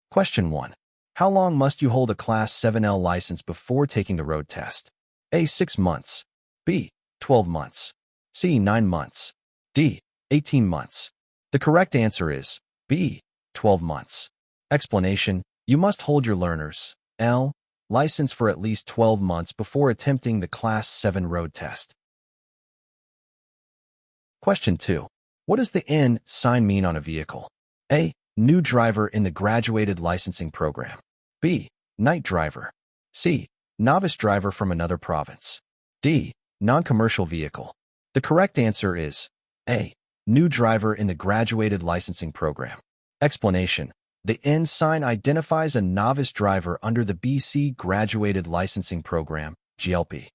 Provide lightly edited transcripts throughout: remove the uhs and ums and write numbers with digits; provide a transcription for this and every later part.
Question 1. How long must you hold a Class 7L license before taking the road test? A. 6 months. B. 12 months. C. 9 months. D. 18 months. The correct answer is B. 12 months. Explanation: you must hold your learner's L license for at least 12 months before attempting the Class 7 road test. Question 2. What does the N sign mean on a vehicle? A. New driver in the graduated licensing program. B. Night driver. C. Novice driver from another province. D. Non-commercial vehicle. The correct answer is A. New driver in the graduated licensing program. Explanation: the N sign identifies a novice driver under the BC Graduated Licensing Program, GLP.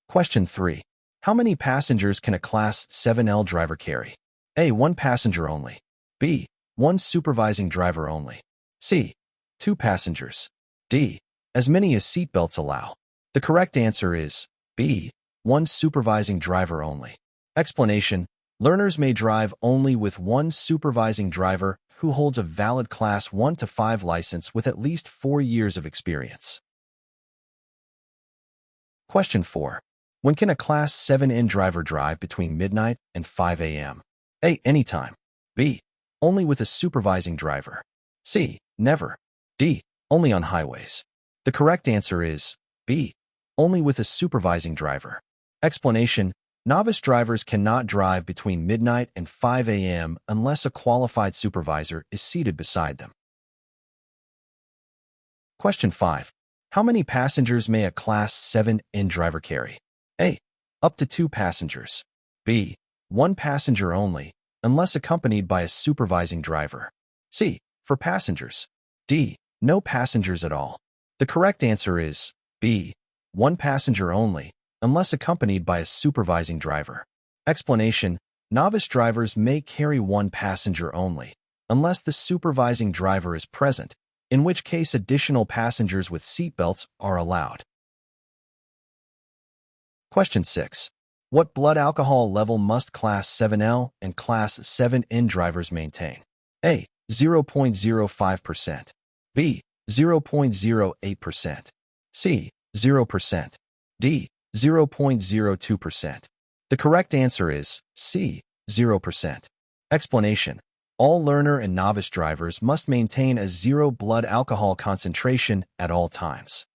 Question 3. How many passengers can a Class 7L driver carry? A. 1 passenger only. B. 1 supervising driver only. C. 2 passengers. D. As many as seatbelts allow. The correct answer is B. 1 supervising driver only. Explanation: learners may drive only with 1 supervising driver who holds a valid Class 1 to 5 license with at least 4 years of experience. Question 4. When can a Class 7N driver drive between midnight and 5 a.m.? A. Anytime. B. Only with a supervising driver. C. Never. D. Only on highways. The correct answer is B. Only with a supervising driver. Explanation: novice drivers cannot drive between midnight and 5 a.m. unless a qualified supervisor is seated beside them. Question 5. How many passengers may a Class 7N driver carry? A. Up to 2 passengers. B. 1 passenger only, unless accompanied by a supervising driver. C. For passengers. D. No passengers at all. The correct answer is B. 1 passenger only, unless accompanied by a supervising driver. Explanation: novice drivers may carry 1 passenger only, unless the supervising driver is present, in which case additional passengers with seatbelts are allowed. Question 6. What blood alcohol level must Class 7L and Class 7N drivers maintain? A. 0.05%. B. 0.08%. C. 0%. D. 0.02%. The correct answer is C. 0%. Explanation: all learner and novice drivers must maintain a 0 blood alcohol concentration at all times.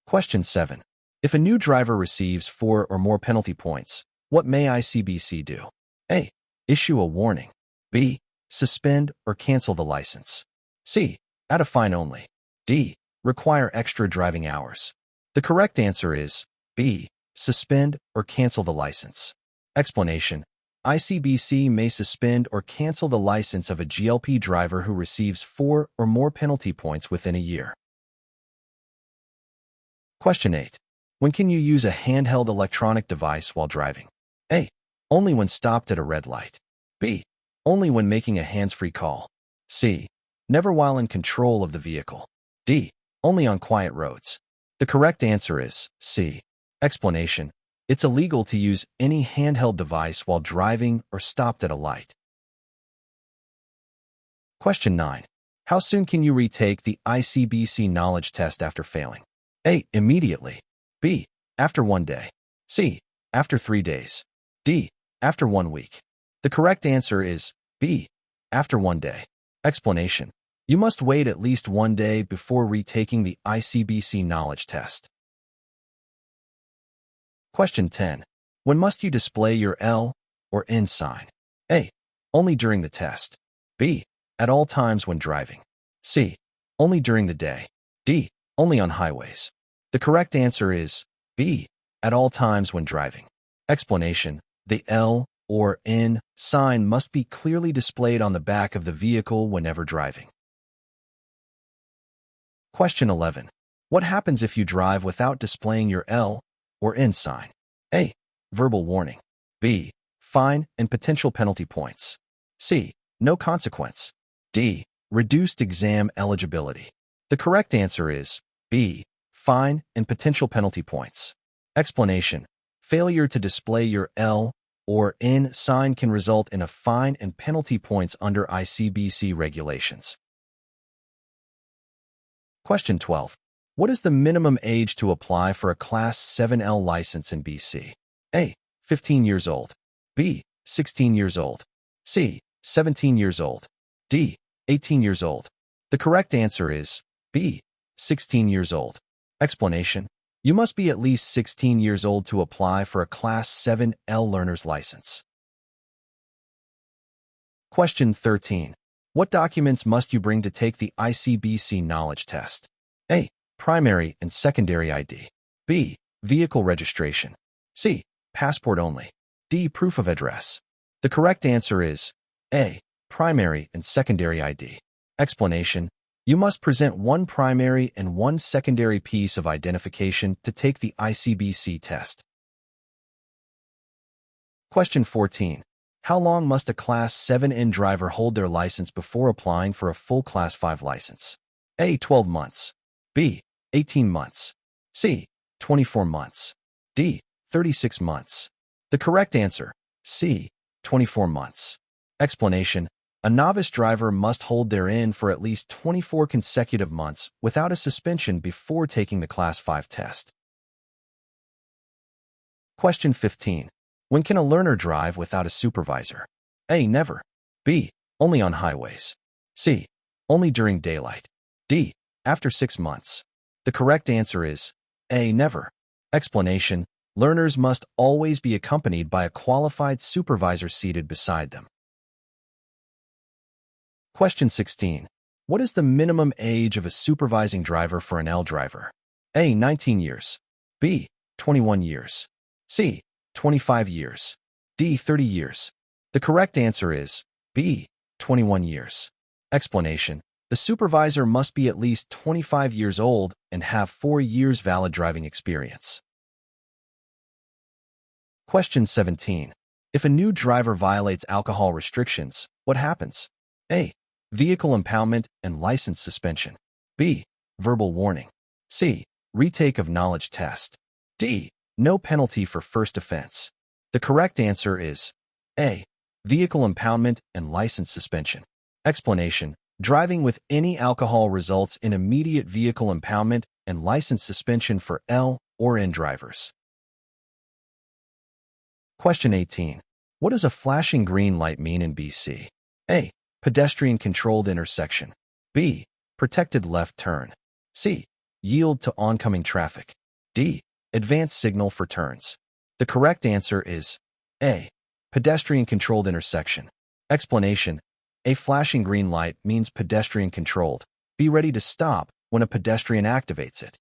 Question 7. If a new driver receives 4 or more penalty points, what may ICBC do? A. Issue a warning. B. Suspend or cancel the license. C. Add a fine only. D. Require extra driving hours. The correct answer is B. Suspend or cancel the license. Explanation: ICBC may suspend or cancel the license of a GLP driver who receives 4 or more penalty points within a year. Question 8. When can you use a handheld electronic device while driving? A. Only when stopped at a red light. B. Only when making a hands-free call. C. Never while in control of the vehicle. D. Only on quiet roads. The correct answer is C. Explanation: it's illegal to use any handheld device while driving or stopped at a light. Question 9. How soon can you retake the ICBC Knowledge Test after failing? A. Immediately. B. After 1 day. C. After 3 days. D. After 1 week. The correct answer is B. After 1 day. Explanation: you must wait at least 1 day before retaking the ICBC Knowledge Test. Question 10. When must you display your L or N sign? A. Only during the test. B. At all times when driving. C. Only during the day. D. Only on highways. The correct answer is B. At all times when driving. Explanation: the L or N sign must be clearly displayed on the back of the vehicle whenever driving. Question 11. What happens if you drive without displaying your L or N sign? A. Verbal warning. B. Fine and potential penalty points. C. No consequence. D. Reduced exam eligibility. The correct answer is B. Fine and potential penalty points. Explanation: failure to display your L or N sign can result in a fine and penalty points under ICBC regulations. Question 12. What is the minimum age to apply for a Class 7L license in BC? A. 15 years old. B. 16 years old. C. 17 years old. D. 18 years old. The correct answer is B. 16 years old. Explanation: you must be at least 16 years old to apply for a Class 7L learner's license. Question 13. What documents must you bring to take the ICBC Knowledge Test? A. Primary and secondary ID. B. Vehicle registration. C. Passport only. D. Proof of address. The correct answer is A. Primary and secondary ID. Explanation: you must present one primary and one secondary piece of identification to take the ICBC test. Question 14. How long must a Class 7N driver hold their license before applying for a full Class 5 license? A. 12 months. B. 18 months. C. 24 months. D. 36 months. The correct answer: C. 24 months. Explanation: a novice driver must hold their N for at least 24 consecutive months without a suspension before taking the Class 5 test. Question 15. When can a learner drive without a supervisor? A. Never. B. Only on highways. C. Only during daylight. D. After 6 months. The correct answer is A. Never. Explanation: learners must always be accompanied by a qualified supervisor seated beside them. Question 16. What is the minimum age of a supervising driver for an L driver? A. 19 years. B. 21 years. C. 25 years. D. 30 years. The correct answer is B. 21 years. Explanation: the supervisor must be at least 25 years old and have 4 years valid driving experience. Question 17. If a new driver violates alcohol restrictions, what happens? A. Vehicle impoundment and license suspension. B. Verbal warning. C. Retake of knowledge test. D. No penalty for first offense. The correct answer is A. Vehicle impoundment and license suspension. Explanation: driving with any alcohol results in immediate vehicle impoundment and license suspension for L or N drivers. Question 18. What does a flashing green light mean in BC? A. Pedestrian-controlled intersection. B. Protected left turn. C. Yield to oncoming traffic. D. Advanced signal for turns. The correct answer is A. Pedestrian-controlled intersection. Explanation: a flashing green light means pedestrian-controlled. Be ready to stop when a pedestrian activates it.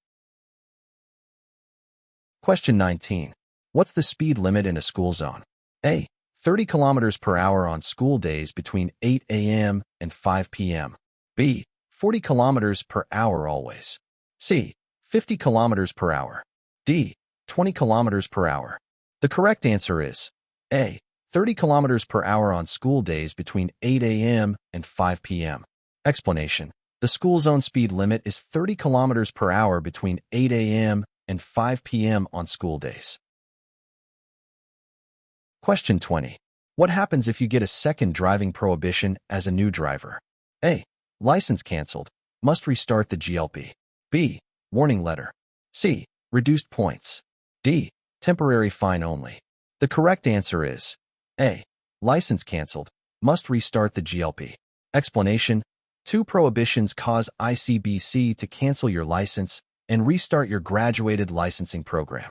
Question 19. What's the speed limit in a school zone? A. 30 km per hour on school days between 8 a.m. and 5 p.m. B. 40 km per hour always. C. 50 km per hour. D. 20 km per hour. The correct answer is A. 30 km per hour on school days between 8 a.m. and 5 p.m. Explanation: the school zone speed limit is 30 km per hour between 8 a.m. and 5 p.m. on school days. Question 20. What happens if you get a second driving prohibition as a new driver? A. License canceled. Must restart the GLP. B. Warning letter. C. Reduced points. D. Temporary fine only. The correct answer is A. License canceled. Must restart the GLP. Explanation: 2 prohibitions cause ICBC to cancel your license and restart your graduated licensing program.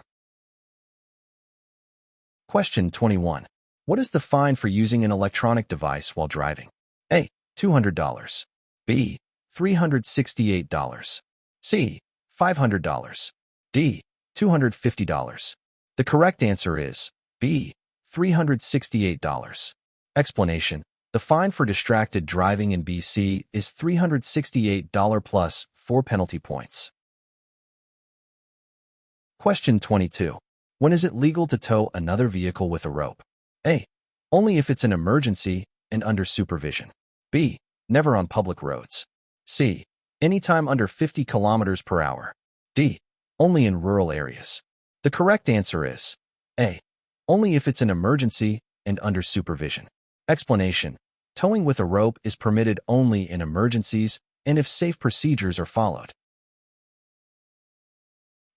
Question 21. What is the fine for using an electronic device while driving? A. $200. B. $368. C. $500. D. $250. The correct answer is B. $368. Explanation: the fine for distracted driving in BC is $368 plus 4 penalty points. Question 22. When is it legal to tow another vehicle with a rope? A. Only if it's an emergency and under supervision. B. Never on public roads. C. Anytime under 50 km per hour. D. Only in rural areas. The correct answer is A. Only if it's an emergency and under supervision. Explanation: towing with a rope is permitted only in emergencies and if safe procedures are followed.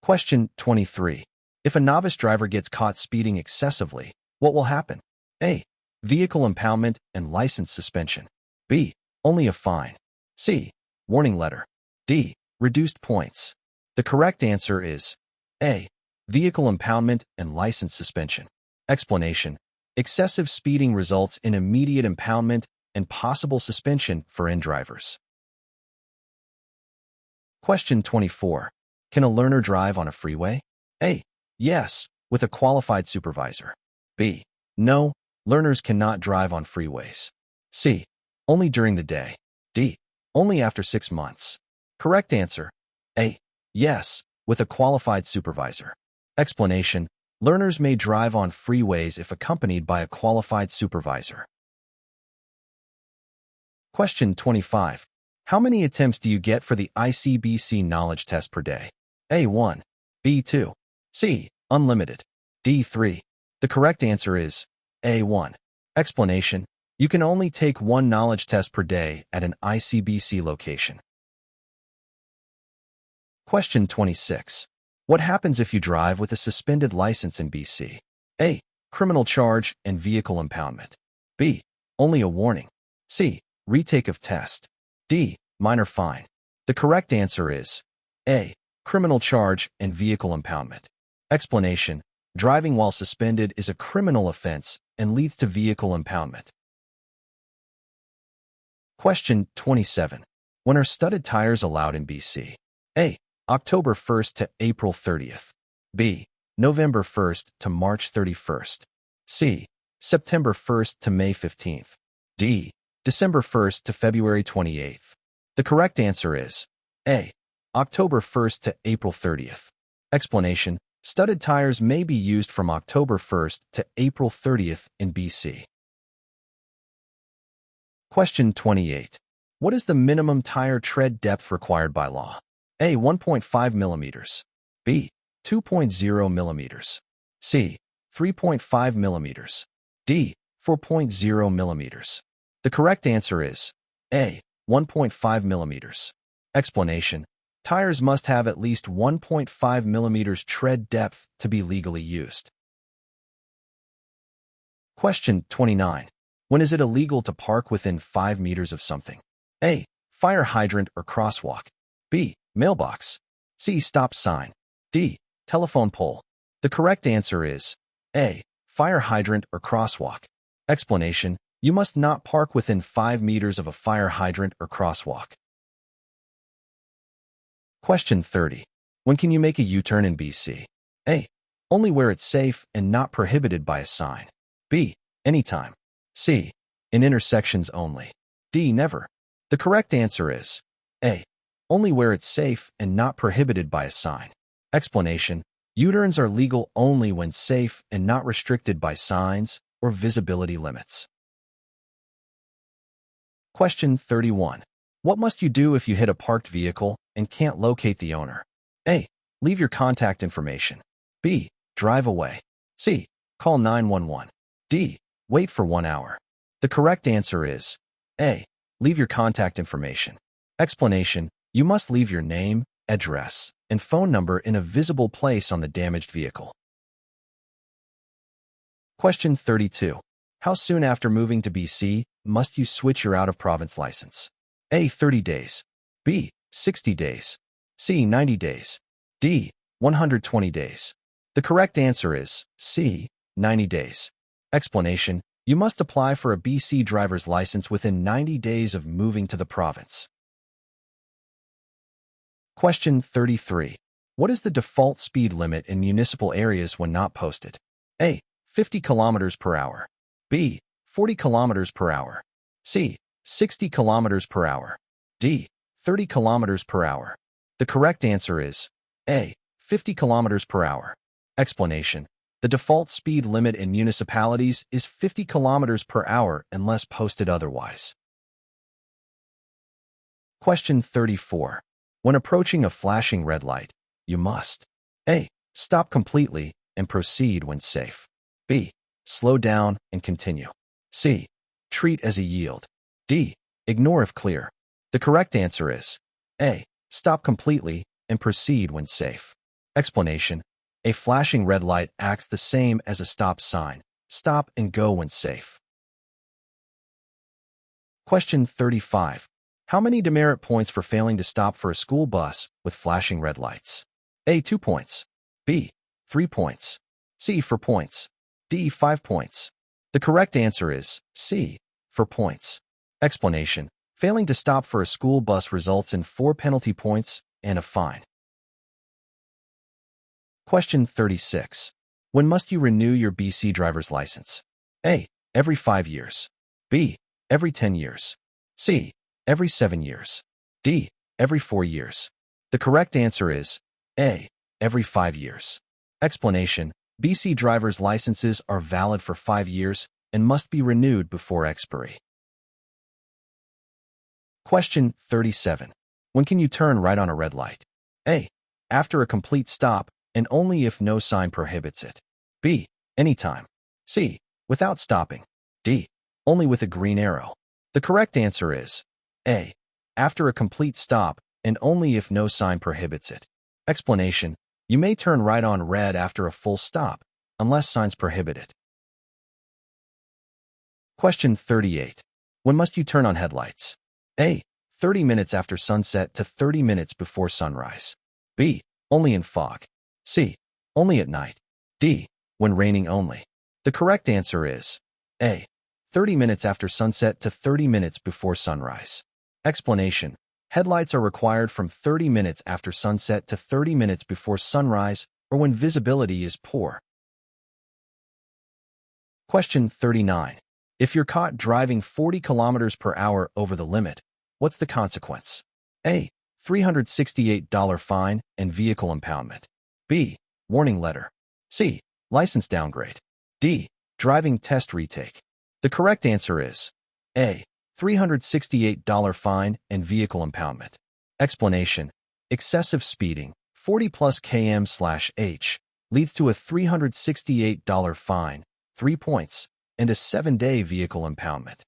Question 23. If a novice driver gets caught speeding excessively, what will happen? A. Vehicle impoundment and license suspension. B. Only a fine. C. Warning letter. D. Reduced points. The correct answer is A. Vehicle impoundment and license suspension. Explanation: excessive speeding results in immediate impoundment and possible suspension for in-drivers. Question 24. Can a learner drive on a freeway? A. Yes, with a qualified supervisor. B. No, learners cannot drive on freeways. C. Only during the day. D. Only after 6 months. Correct answer: A. Yes, with a qualified supervisor. Explanation: learners may drive on freeways if accompanied by a qualified supervisor. Question 25. How many attempts do you get for the ICBC Knowledge Test per day? A. 1. B. 2. C. Unlimited. D. 3. The correct answer is A. 1. Explanation: you can only take one knowledge test per day at an ICBC location. Question 26. What happens if you drive with a suspended license in BC? A. Criminal charge and vehicle impoundment. B. Only a warning. C. Retake of test. D. Minor fine. The correct answer is A. Criminal charge and vehicle impoundment. Explanation: driving while suspended is a criminal offense and leads to vehicle impoundment. Question 27. When are studded tires allowed in BC? A. October 1st to April 30th. B. November 1st to March 31st. C. September 1st to May 15th. D. December 1st to February 28th. The correct answer is A. October 1st to April 30th. Explanation: studded tires may be used from October 1st to April 30th in BC. Question 28. What is the minimum tire tread depth required by law? A. 1.5 millimeters. B. 2.0 millimeters. C. 3.5 millimeters. D. 4.0 millimeters. The correct answer is A. 1.5 millimeters. Explanation: tires must have at least 1.5 millimeters tread depth to be legally used. Question 29. When is it illegal to park within 5 meters of something? A. Fire hydrant or crosswalk. B. Mailbox. C. Stop sign. D. Telephone pole. The correct answer is A. Fire hydrant or crosswalk. Explanation: you must not park within 5 meters of a fire hydrant or crosswalk. Question 30. When can you make a U-turn in BC? A. Only where it's safe and not prohibited by a sign. B. Anytime. C. In intersections only. D. Never. The correct answer is A. Only where it's safe and not prohibited by a sign. Explanation: U-turns are legal only when safe and not restricted by signs or visibility limits. Question 31. What must you do if you hit a parked vehicle and can't locate the owner? A. Leave your contact information. B. Drive away. C. Call 911. D. Wait for 1 hour. The correct answer is A. Leave your contact information. Explanation: you must leave your name, address, and phone number in a visible place on the damaged vehicle. Question 32. How soon after moving to BC must you switch your out-of-province license? A. 30 days. B. 60 days. C. 90 days. D. 120 days. The correct answer is C. 90 days. Explanation: you must apply for a BC driver's license within 90 days of moving to the province. Question 33. What is the default speed limit in municipal areas when not posted? A. 50 kilometers per hour. B. 40 kilometers per hour. C. 60 kilometers per hour. D. 30 kilometers per hour. The correct answer is A. 50 kilometers per hour. Explanation: the default speed limit in municipalities is 50 kilometers per hour unless posted otherwise. Question 34. When approaching a flashing red light, you must A. Stop completely and proceed when safe. B. Slow down and continue. C. Treat as a yield. D. Ignore if clear. The correct answer is A. Stop completely and proceed when safe. Explanation. A flashing red light acts the same as a stop sign. Stop and go when safe. Question 35. How many demerit points for failing to stop for a school bus with flashing red lights? A. 2 points. B. 3 points. C. 4 points. D. 5 points. The correct answer is C. 4 points. Explanation. Failing to stop for a school bus results in 4 penalty points and a fine. Question 36. When must you renew your BC driver's license? A. Every 5 years. B. Every 10 years. C. Every 7 years. D. Every 4 years. The correct answer is A. Every 5 years. Explanation. BC driver's licenses are valid for 5 years and must be renewed before expiry. Question 37. When can you turn right on a red light? A. After a complete stop and only if no sign prohibits it. B. Anytime. C. Without stopping. D. Only with a green arrow. The correct answer is A. After a complete stop and only if no sign prohibits it. Explanation. You may turn right on red after a full stop, unless signs prohibit it. Question 38. When must you turn on headlights? A. 30 minutes after sunset to 30 minutes before sunrise. B. Only in fog. C. Only at night. D. When raining only. The correct answer is A. 30 minutes after sunset to 30 minutes before sunrise. Explanation. Headlights are required from 30 minutes after sunset to 30 minutes before sunrise or when visibility is poor. Question 39. If you're caught driving 40 kilometers per hour over the limit, what's the consequence? A. $368 fine and vehicle impoundment. B. Warning letter. C. License downgrade. D. Driving test retake. The correct answer is A. $368 fine and vehicle impoundment. Explanation. Excessive speeding, 40 plus km/h, leads to a $368 fine, 3 points, and a 7-day vehicle impoundment.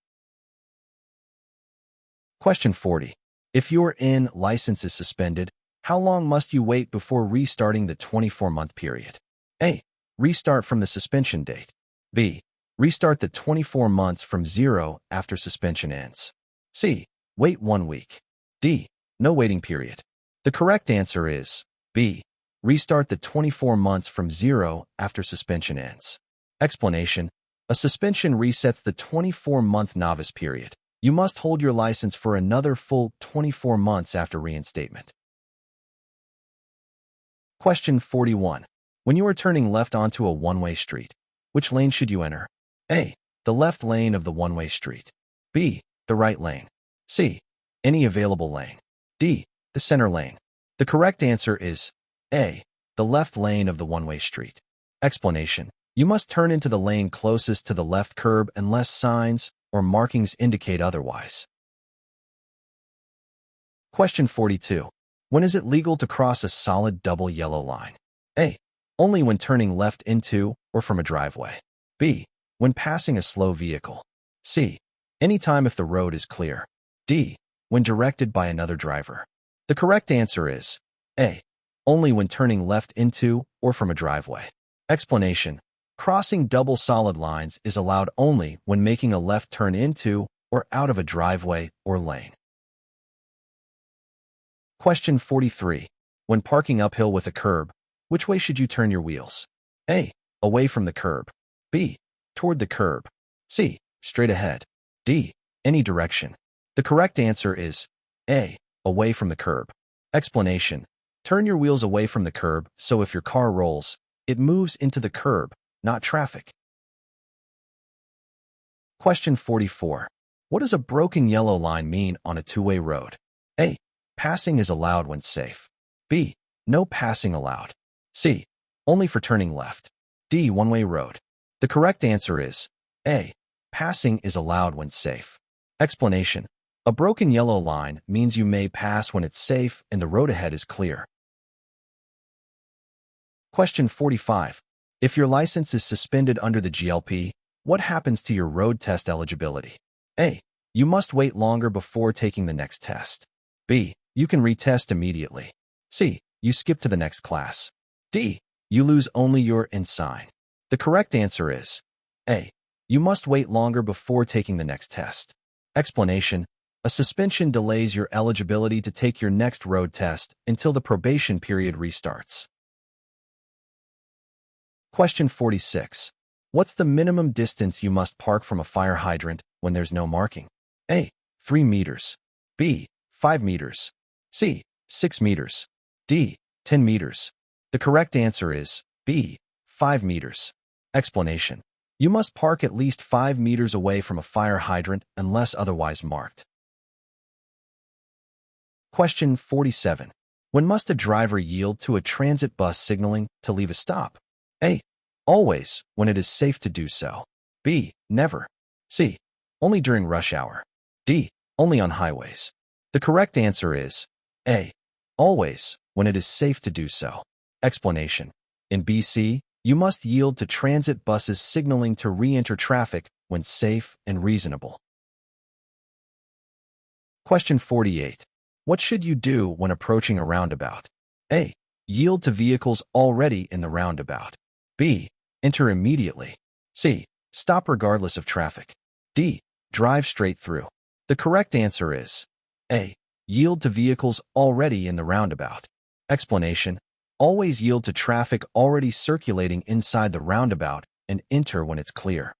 Question 40. If your license is suspended, how long must you wait before restarting the 24-month period? A. Restart from the suspension date. B. Restart the 24 months from 0 after suspension ends. C. Wait 1 week. D. No waiting period. The correct answer is B. Restart the 24 months from 0 after suspension ends. Explanation. A suspension resets the 24-month novice period. You must hold your license for another full 24 months after reinstatement. Question 41. When you are turning left onto a one-way street, which lane should you enter? A. The left lane of the one-way street. B. The right lane. C. Any available lane. D. The center lane. The correct answer is A. The left lane of the one-way street. Explanation. You must turn into the lane closest to the left curb unless signs or markings indicate otherwise. Question 42. When is it legal to cross a solid double yellow line? A. Only when turning left into or from a driveway. B. When passing a slow vehicle. C. Anytime if the road is clear. D. When directed by another driver. The correct answer is A. Only when turning left into or from a driveway. Explanation. Crossing double solid lines is allowed only when making a left turn into or out of a driveway or lane. Question 43. When parking uphill with a curb, which way should you turn your wheels? A. Away from the curb. B. Toward the curb. C. Straight ahead. D. Any direction. The correct answer is A. Away from the curb. Explanation. Turn your wheels away from the curb so if your car rolls, it moves into the curb, not traffic. Question 44. What does a broken yellow line mean on a two-way road? A. Passing is allowed when safe. B. No passing allowed. C. Only for turning left. D. One-way road. The correct answer is A. Passing is allowed when safe. Explanation. A broken yellow line means you may pass when it's safe and the road ahead is clear. Question 45. If your license is suspended under the GLP, What happens to your road test eligibility? A. You must wait longer before taking the next test. B. You can retest immediately. C. You skip to the next class. D. You lose only your ensign. The correct answer is A. You must wait longer before taking the next test. Explanation: a suspension delays your eligibility to take your next road test until the probation period restarts. Question 46. What's the minimum distance you must park from a fire hydrant when there's no marking? A. 3 meters. B. 5 meters. C. 6 meters. D. 10 meters. The correct answer is B. 5 meters. Explanation: you must park at least 5 meters away from a fire hydrant unless otherwise marked. Question 47. When must a driver yield to a transit bus signaling to leave a stop? A. Always, when it is safe to do so. B. Never. C. Only during rush hour. D. Only on highways. The correct answer is A. Always, when it is safe to do so. Explanation: in BC, you must yield to transit buses signaling to re-enter traffic when safe and reasonable. Question 48. What should you do when approaching a roundabout? A. Yield to vehicles already in the roundabout. B. Enter immediately. C. Stop regardless of traffic. D. Drive straight through. The correct answer is A. Yield to vehicles already in the roundabout. Explanation: always yield to traffic already circulating inside the roundabout and enter when it's clear.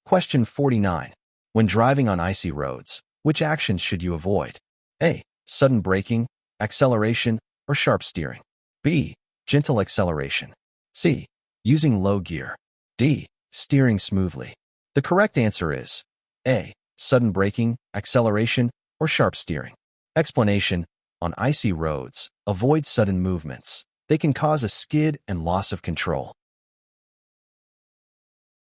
Question 49. When driving on icy roads, which actions should you avoid? A. Sudden braking, acceleration, or sharp steering. B. Gentle acceleration. C. Using low gear. D. Steering smoothly. The correct answer is A. Sudden braking, acceleration, or sharp steering. Explanation: on icy roads, avoid sudden movements. They can cause a skid and loss of control.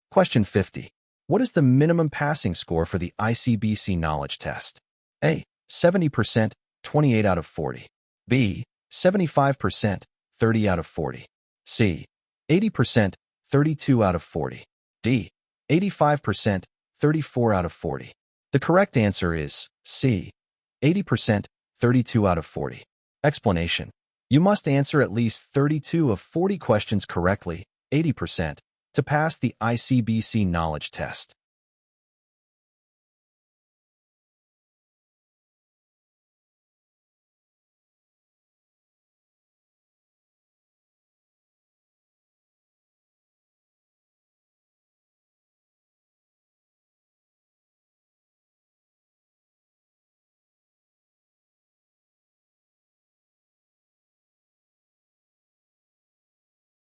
Question 50. What is the minimum passing score for the ICBC Knowledge Test? A. 70%, 28 out of 40. B. 75%, 30 out of 40. C. 80%, 32 out of 40. D. 85%, 34 out of 40. The correct answer is C. 80%, 32 out of 40. Explanation: you must answer at least 32 of 40 questions correctly, 80%, to pass the ICBC Knowledge Test.